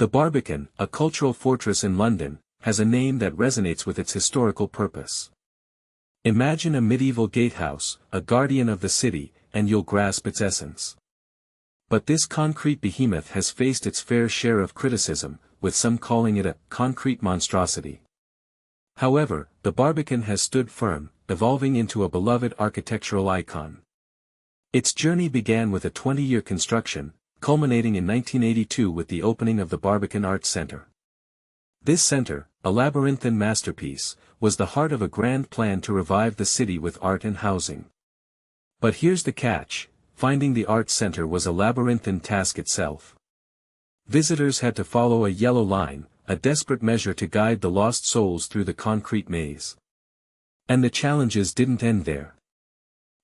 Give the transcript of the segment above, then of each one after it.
The Barbican, a cultural fortress in London, has a name that resonates with its historical purpose. Imagine a medieval gatehouse, a guardian of the city, and you'll grasp its essence. But this concrete behemoth has faced its fair share of criticism, with some calling it a concrete monstrosity. However, the Barbican has stood firm, evolving into a beloved architectural icon. Its journey began with a 20-year construction, culminating in 1982 with the opening of the Barbican Arts Centre. This centre, a labyrinthine masterpiece, was the heart of a grand plan to revive the city with art and housing. But here's the catch: finding the Arts Centre was a labyrinthine task itself. Visitors had to follow a yellow line, a desperate measure to guide the lost souls through the concrete maze. And the challenges didn't end there.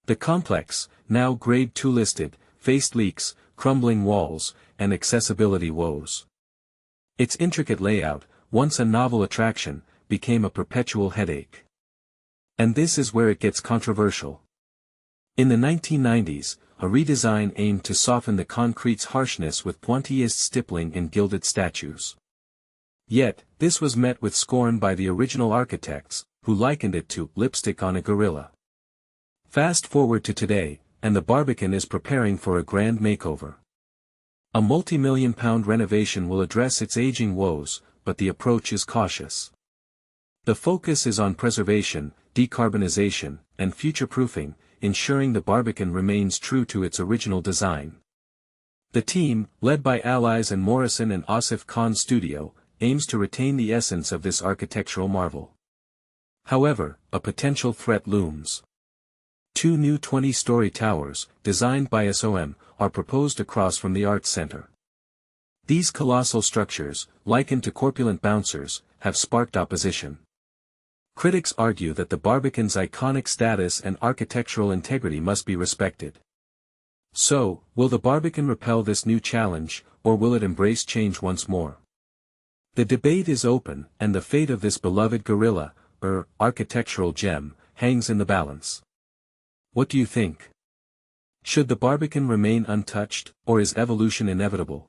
The complex, now Grade 2 listed, faced leaks, crumbling walls, and accessibility woes. Its intricate layout, once a novel attraction, became a perpetual headache. And this is where it gets controversial. In the 1990s, a redesign aimed to soften the concrete's harshness with pointillist stippling and gilded statues. Yet, this was met with scorn by the original architects, who likened it to lipstick on a gorilla. Fast forward to today, and the Barbican is preparing for a grand makeover. A multi-million-pound renovation will address its aging woes, but the approach is cautious. The focus is on preservation, decarbonization, and future-proofing, ensuring the Barbican remains true to its original design. The team, led by Allies and Morrison and Asif Khan's studio, aims to retain the essence of this architectural marvel. However, a potential threat looms. 2 new 20-story towers, designed by SOM, are proposed across from the Arts Centre. These colossal structures, likened to corpulent bouncers, have sparked opposition. Critics argue that the Barbican's iconic status and architectural integrity must be respected. So, will the Barbican repel this new challenge, or will it embrace change once more? The debate is open, and the fate of this beloved gorilla, architectural gem, hangs in the balance. What do you think? Should the Barbican remain untouched, or is evolution inevitable?